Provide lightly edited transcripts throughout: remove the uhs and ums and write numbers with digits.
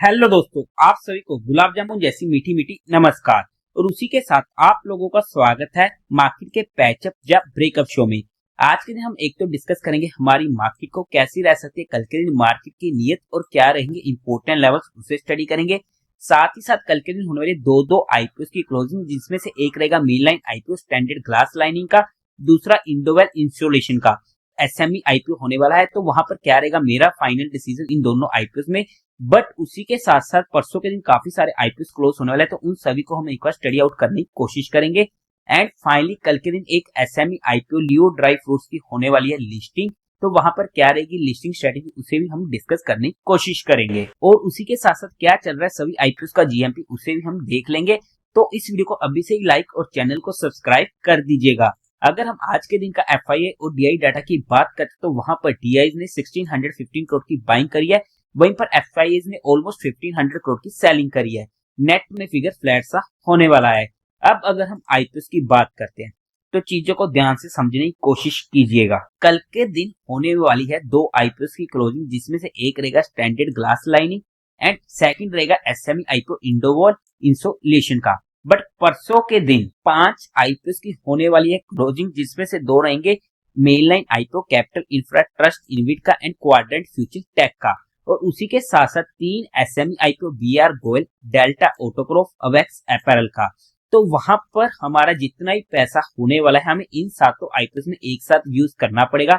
Hello दोस्तों, आप सभी को गुलाब जामुन जैसी मीठी मीठी नमस्कार। और उसी के साथ आप लोगों का स्वागत है मार्केट के पैचअप या ब्रेकअप शो में। आज के दिन हम एक तो डिस्कस करेंगे हमारी मार्केट को कैसी रह सकती है कल के दिन, मार्केट की नीयत और क्या रहेंगे इंपोर्टेंट लेवल्स, उसे स्टडी करेंगे। साथ ही साथ कल के दिन होने वाले दो आईपीओ की क्लोजिंग, जिसमें से एक रहेगा main line IPO standard Glass lining का, दूसरा इंडोवेल इंस्टॉलेशन का एसएमई आईपीओ होने वाला है। तो वहां पर क्या रहेगा मेरा फाइनल डिसीजन इन दोनों आईपीओ में। बट उसी के साथ साथ परसों के दिन काफी सारे आईपीओ क्लोज होने वाले हैं, तो उन सभी को हम एक बार स्टडी आउट करने की कोशिश करेंगे। एंड फाइनली कल के दिन एक एसएमई आईपीओ लियो ड्राई फ्रूट्स की होने वाली है लिस्टिंग। तो वहां पर क्या रहेगी लिस्टिंग स्ट्रेटेजी, उसे भी हम डिस्कस करने की कोशिश करेंगे। और उसी के साथ साथ क्या चल रहा है सभी आईपीओ का जीएमपी, उसे भी हम देख लेंगे। तो इस वीडियो को अभी से ही लाइक और चैनल को सब्सक्राइब कर दीजिएगा। अगर हम आज के दिन का एफआईए और डीआई डाटा की बात करते तो वहां पर डीआई ने 1615 करोड़ की बाइंग करी है, वहीं पर एफआईएज ने ऑलमोस्ट 1500 करोड़ की सेलिंग करी है। नेट में फिगर फ्लैट सा होने वाला है। अब अगर हम आईपीओ की बात करते हैं तो चीजों को ध्यान से समझने की कोशिश कीजिएगा। कल के दिन होने वाली है दो आईपीओ की क्लोजिंग, जिसमें से एक रहेगा standard Glass lining and second रहेगा एसएमई आईपीओ इंडोवॉल इंसोलेशन का। बट परसों के दिन 5 आईपीओ की होने वाली है क्लोजिंग, जिसमें से दो रहेंगे main line IPO capital infra trust इनविट का एंड क्वाड्रेंट फ्यूचर टेक का। और उसी के साथ साथ 3 SME IPO BR Goyal, Delta Autocorp, Avax Apparel का। तो वहां पर हमारा जितना ही पैसा होने वाला है हमें इन सातों आईपीओ में एक साथ यूज करना पड़ेगा।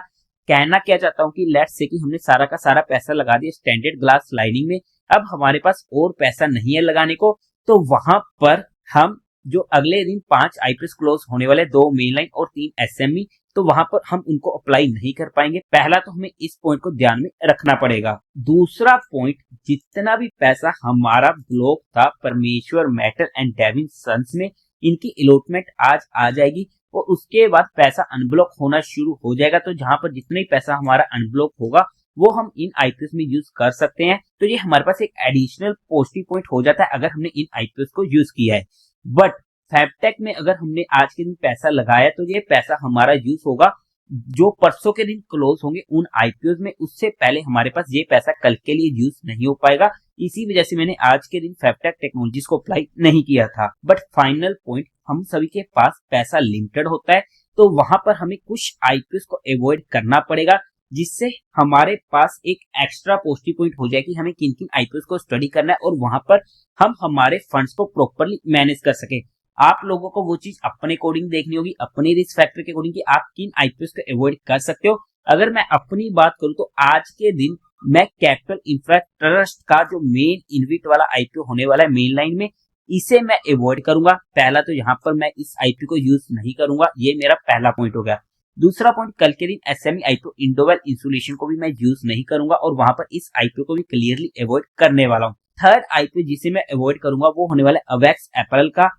कहना क्या चाहता हूं कि लेट्स से कि हमने सारा का सारा पैसा लगा दिया स्टैंडर्ड ग्लास लाइनिंग में, अब हमारे पास और पैसा नहीं है लगाने को। तो वहां पर हम जो अगले दिन 5 आईपीओ क्लोज होने वाले, 2 मेन लाइन और 3 एसएमई, तो वहां पर हम उनको अप्लाई नहीं कर पाएंगे। पहला तो हमें इस पॉइंट को ध्यान में रखना पड़ेगा। दूसरा पॉइंट, जितना भी पैसा हमारा ब्लॉक था परमेश्वर मेटल एंड डेविन सन्स में, इनकी अलॉटमेंट आज आ जाएगी और उसके बाद पैसा अनब्लॉक होना शुरू हो जाएगा। तो जहां पर जितना ही पैसा हमारा अनब्लॉक होगा वो हम इन आईपीओ में यूज कर सकते हैं। तो ये हमारे पास एक एडिशनल पॉजिटिव पॉइंट हो जाता है अगर हमने इन आईपीओ को यूज किया है। बट फैबटेक में अगर हमने आज के दिन पैसा लगाया तो ये पैसा हमारा यूज होगा जो परसों के दिन क्लोज होंगे उन आईपीओ में, उससे पहले हमारे पास ये पैसा कल के लिए यूज नहीं हो पाएगा। इसी वजह से मैंने आज के दिन फैबटेक टेक्नोलॉजीज को अप्लाई नहीं किया था। बट फाइनल पॉइंट, हम सभी के पास पैसा लिमिटेड होता है, तो वहां पर हमें कुछ आईपीओ को अवॉइड करना पड़ेगा, जिससे हमारे पास एक एक्स्ट्रा पॉजिटिव पॉइंट हो जाए कि हमें किन किन आईपीओ को स्टडी करना है और वहां पर हम हमारे फंड्स को प्रॉपरली मैनेज कर सके। आप लोगों को वो चीज अपने अकॉर्डिंग देखनी होगी, अपने रिस्क फैक्टर के अकॉर्डिंग, कि आप किन आईपीओ को अवॉइड कर सकते हो। अगर मैं अपनी बात करूं तो आज के दिन मैं कैपिटल इंफ्रा ट्रस्ट का जो मेन इनविट वाला आईपीओ होने वाला है मेन लाइन में, इसे मैं अवॉइड करूंगा। पहला तो यहाँ पर मैं इस आईपीओ को यूज नहीं करूंगा, ये मेरा पहला पॉइंट हो गया। दूसरा पॉइंट, कल के दिन एसएमई आईपीओ इंडोवेल इंसुलेशन को भी मैं यूज नहीं करूंगा और वहां पर इस आईपीओ को भी क्लियरली अवॉइड करने वाला हूं। थर्ड आईपीओ जिसे मैं अवॉइड करूंगा वो होने वाला है अवेक्स अपैरल का।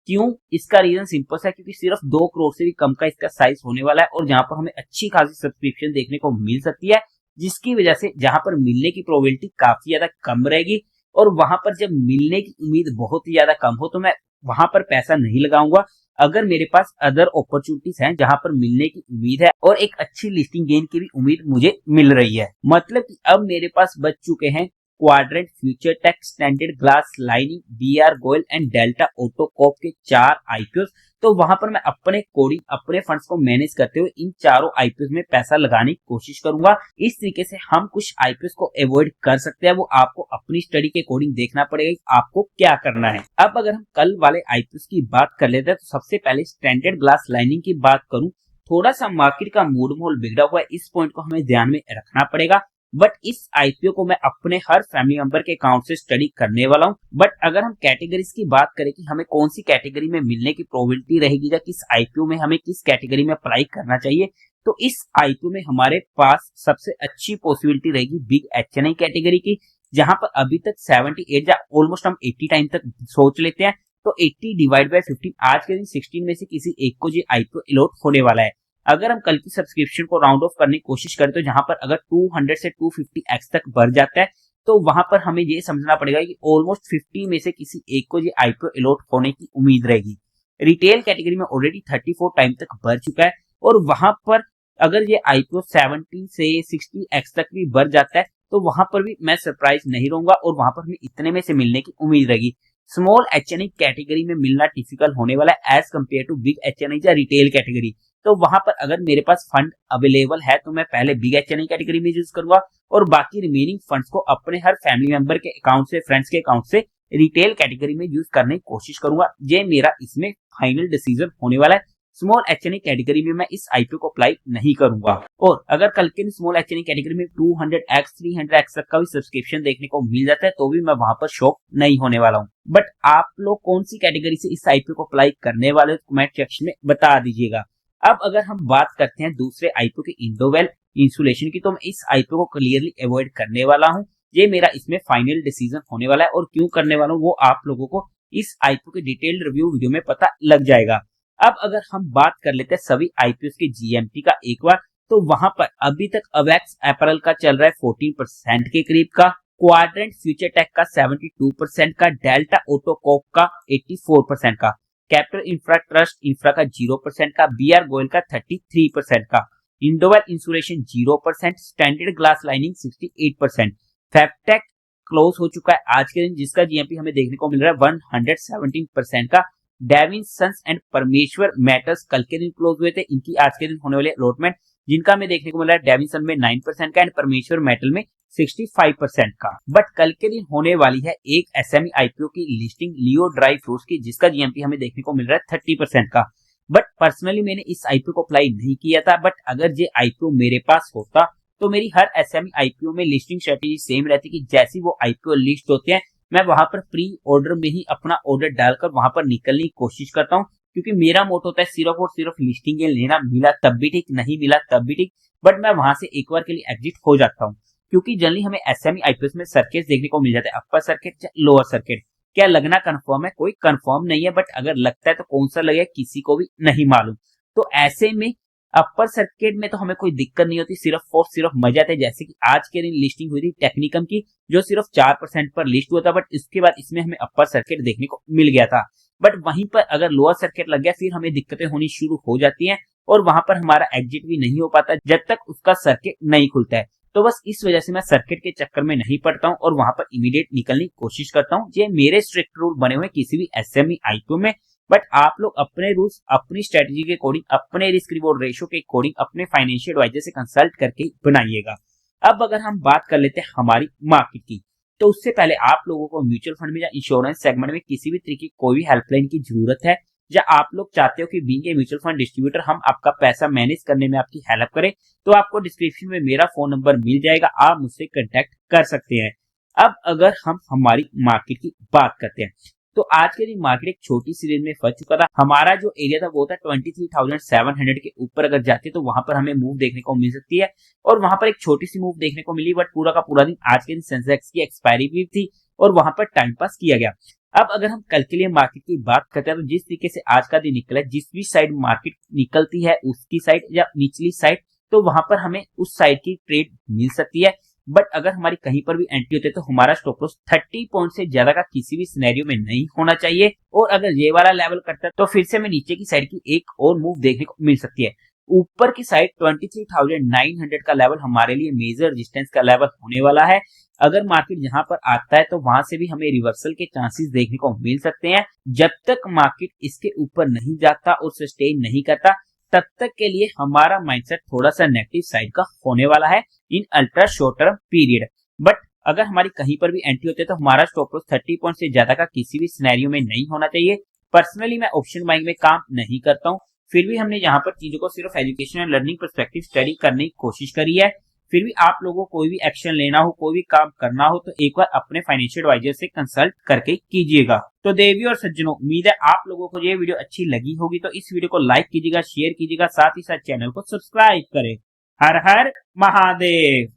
क्यों? इसका रीजन सिंपल है, क्योंकि सिर्फ 2 करोड़ से भी कम का इसका साइज होने वाला है और जहां पर हमें अच्छी खासी सब्सक्रिप्शन देखने को मिल सकती है, जिसकी वजह से जहां पर मिलने की प्रोबेबिलिटी काफी ज्यादा कम रहेगी। और वहां पर जब मिलने की उम्मीद बहुत ही ज्यादा कम हो तो मैं वहां पर पैसा नहीं लगाऊंगा। अगर मेरे पास अदर अपॉर्चुनिटीज हैं जहां पर मिलने की उम्मीद है और एक अच्छी लिस्टिंग गेन की भी उम्मीद मुझे मिल रही है, मतलब कि अब मेरे पास बच चुके हैं Quadrant Future Tech, Standard Glass Lining, BR Goyal and Delta Autocorp के 4 आईपीओ। तो वहां पर मैं अपने कोडिंग, अपने फंड्स को मैनेज करते हुए इन चारों आईपीओ में पैसा लगाने की कोशिश करूंगा। इस तरीके से हम कुछ आईपीओ को अवॉइड कर सकते हैं, वो आपको अपनी स्टडी के अकॉर्डिंग देखना पड़ेगा कि आपको क्या करना है। अब अगर हम कल वाले आईपीओ की बात कर लेते हैं तो सबसे पहले स्टैंडर्ड ग्लास लाइनिंग की बात करूं, थोड़ा सा मार्केट का मूड माहौल बिगड़ा हुआ है, इस पॉइंट को हमें ध्यान में रखना पड़ेगा। बट इस आईपीओ को मैं अपने हर फैमिली मेंबर के अकाउंट से स्टडी करने वाला हूं। बट अगर हम कैटेगरीज की बात करें कि हमें कौन सी कैटेगरी में मिलने की प्रोबेबिलिटी रहेगी या किस आईपीओ में हमें किस कैटेगरी में अप्लाई करना चाहिए, तो इस आईपीओ में हमारे पास सबसे अच्छी पॉसिबिलिटी रहेगी बिग एचएनआई कैटेगरी की, जहां पर अभी तक 78 या ऑलमोस्ट हम 80 टाइम तक सोच लेते हैं। तो 80 डिवाइड बाय 15, आज के दिन 16 में से किसी एक को ये आईपीओ अलॉट होने वाला है। अगर हम कल की सब्सक्रिप्शन को राउंड ऑफ करने की कोशिश करें तो जहां पर अगर 200 से 250x तक बढ़ जाता है तो वहां पर हमें ये समझना पड़ेगा कि ऑलमोस्ट 50 में से किसी एक को ये आईपीओ अलॉट होने की उम्मीद रहेगी। रिटेल कैटेगरी में ऑलरेडी 34 टाइम तक बढ़ चुका है और वहां पर अगर ये आईपीओ 70 से 60x तक भी बढ़ जाता है तो वहां पर भी मैं सरप्राइज नहीं रहूंगा और वहां पर हमें इतने में से मिलने की उम्मीद रहेगी। स्मॉल एचएनआई कैटेगरी में मिलना डिफिकल्ट होने वाला है as compare to big HNI या रिटेल कैटेगरी। तो वहां पर अगर मेरे पास फंड अवेलेबल है तो मैं पहले बिग एचएनआई कैटेगरी में यूज करूंगा और बाकी रिमेनिंग फंड्स को अपने हर फैमिली मेंबर के अकाउंट से, फ्रेंड्स के अकाउंट से रिटेल कैटेगरी में यूज करने की कोशिश करूंगा। ये मेरा इसमें फाइनल डिसीजन होने वाला है। स्मॉल एचएनआई कैटेगरी में मैं इस आईपीओ को अप्लाई नहीं करूंगा। और अगर कल के स्मॉल एचएनआई कैटेगरी में 200x 300x तक का भी सब्सक्रिप्शन देखने को मिल जाता है तो भी मैं वहां पर शॉक नहीं होने वाला हूं। बट आप लोग कौन सी कैटेगरी से इस आईपीओ को अप्लाई करने वाले हो कमेंट सेक्शन में बता दीजिएगा। अब अगर हम बात करते हैं दूसरे आईपीओ के इंडोवेल इंसुलेशन की, तो मैं इस आईपीओ को क्लियरली अवॉइड करने वाला हूं। ये मेरा इसमें फाइनल डिसीजन होने वाला है और क्यों करने वाला हूं वो आप लोगों को इस आईपीओ के डिटेल्ड रिव्यू वीडियो में पता लग जाएगा। अब अगर हम बात कर लेते हैं सभी आईपीओ के जीएमटी का एक बार, तो वहां पर अभी तक अवेक्स अपैरल का चल रहा है 14% के करीब का, क्वाड्रेंट फ्यूचर टेक का 72% का, डेल्टा ऑटोकॉप का 84% का, कैपिटल इंफ्रा ट्रस्ट इंफ्रा का 0% का, बीआर गोयल का 33% का, Indowell Insulation 0%, Standard Glass Lining 68%, Fabtech close हो चुका है आज के दिन जिसका जीएमपी हमें देखने को मिल रहा है 117% का, डेविन सन्स एंड परमेश्वर मैटर्स कल के दिन क्लोज हुए थे, इनकी आज के दिन होने वाले अलॉटमेंट जिनका हमें देखने को मिल रहा है डेविन सन में 9% का एंड परमेश्वर मेटल में 65% का। बट कल के दिन होने वाली है एक एसएमई आईपीओ की लिस्टिंग लियो ड्राई फ्रूट्स की जिसका जीएमपी हमें देखने को मिल रहा है 30% का। बट पर्सनली मैंने इस आईपीओ को अप्लाई नहीं किया था, बट अगर ये आईपीओ मेरे पास होता तो मेरी हर एसएमई आईपीओ में लिस्टिंग स्ट्रेटेजी सेम रहती कि जैसी वो आईपीओ लिस्ट होते हैं मैं वहां पर प्री ऑर्डर में ही अपना ऑर्डर डालकर वहां पर निकलने की कोशिश करता हूं, क्योंकि मेरा मोट होता है सिर्फ और सिर्फ लिस्टिंग लेना, मिला तब भी ठीक, नहीं मिला तब भी ठीक, बट मैं वहां से एक बार के लिए एग्जिट हो जाता हूं। क्योंकि जनरली हमें एसएमई आईपीओ में सर्किट देखने को मिल जाते हैं, अपर सर्किट या लोअर सर्किट। क्या लगना कंफर्म है? कोई कंफर्म नहीं है, बट अगर लगता है तो कौन सा लगे किसी को भी नहीं मालूम। तो ऐसे में अपर सर्किट में तो हमें कोई दिक्कत नहीं होती, सिर्फ और सिर्फ मजा आता है। जैसे कि आज के दिन लिस्टिंग हुई थी टेक्निकम की जो सिर्फ 4% पर लिस्ट हुआ था, बट इसके बाद इसमें हमें अपर सर्किट देखने को मिल गया था। बट वहीं पर अगर लोअर सर्किट लग गया फिर हमें दिक्कतें होनी शुरू हो जाती हैं और वहां पर हमारा एग्जिट भी नहीं हो पाता जब तक उसका सर्किट नहीं खुलता है। तो बस इस वजह से मैं सर्किट के चक्कर में नहीं पड़ता हूं और वहां पर इमीडिएट निकलने की कोशिश करता हूं। ये मेरे स्ट्रिक्ट रूल बने हुए किसी भी एसएमई आईपीओ में, बट आप लोग अपने रूल्स अपनी स्ट्रेटेजी के अकॉर्डिंग, अपने रिस्क रिवॉर्ड रेशो के अकॉर्डिंग, अपने फाइनेंशियल एडवाइजर से कंसल्ट करके बनाइएगा। अब अगर हम बात कर लेते हैं हमारी मार्केट की, तो उससे पहले आप लोगों को म्यूचुअल फंड में या इंश्योरेंस सेगमेंट में किसी भी तरीके की कोई भी हेल्पलाइन की जरूरत है या आप लोग चाहते हो कि being a mutual fund distributor हम आपका पैसा मैनेज करने में आपकी हेल्प करें, तो आपको डिस्क्रिप्शन में मेरा फोन नंबर मिल जाएगा, आप मुझसे कांटेक्ट कर सकते हैं। अब अगर हम हमारी मार्केट की बात करते हैं, तो आज के दिन मार्केट एक छोटी सी रेंज में फंस चुका था। हमारा जो एरिया था वो था 23,700 के ऊपर अगर जाते तो वहां पर हमें मूव देखने को मिल सकती है और वहां पर एक छोटी सी मूव देखने को मिली, बट पूरा का पूरा दिन आज के दिन सेंसेक्स की एक्सपायरी भी थी और वहां पर टाइम पास किया गया। अब अगर हम कल के लिए मार्केट की बात करते हैं तो जिस तरीके से आज का दिन निकला है, जिस भी साइड मार्केट निकलती है उसकी साइड या निचली साइड, तो वहां पर हमें उस साइड की ट्रेड मिल सकती है। बट अगर हमारी कहीं पर भी एंट्री होती है तो हमारा स्टॉप लॉस 30 पॉइंट से ज्यादा का किसी भी सिनेरियो में नहीं होना चाहिए और अगर ये वाला लेवल करता है तो फिर से हमें नीचे की साइड की एक और मूव देखने को मिल सकती है। ऊपर की साइड 23,900 का लेवल हमारे लिए मेजर रेजिस्टेंस का लेवल होने वाला है। अगर मार्केट यहाँ पर आता है तो वहां से भी हमें रिवर्सल के चांसेस देखने को मिल सकते हैं। जब तक मार्केट इसके ऊपर नहीं जाता और सस्टेन नहीं करता तब तक के लिए हमारा माइंडसेट थोड़ा सा नेगेटिव साइड का होने वाला है इन ultra short term period. But अगर हमारी कहीं पर भी एंट्री होती है तो हमारा स्टॉप लॉस 30 पॉइंट से ज्यादा का किसी भी सिनेरियो में नहीं होना चाहिए। पर्सनली मैं ऑप्शन बाइंग में काम नहीं करता हूँ, फिर भी हमने यहाँ पर चीजों को सिर्फ education and learning perspective study करने की कोशिश करी है। फिर भी आप लोगों को कोई भी एक्शन लेना हो, कोई भी काम करना हो तो एक बार अपने फाइनेंशियल एडवाइजर से कंसल्ट करके कीजिएगा। तो देवियों और सज्जनों, उम्मीद है आप लोगों को ये वीडियो अच्छी लगी होगी, तो इस वीडियो को लाइक कीजिएगा, शेयर कीजिएगा, साथ ही साथ चैनल को सब्सक्राइब करें। हर हर महादेव।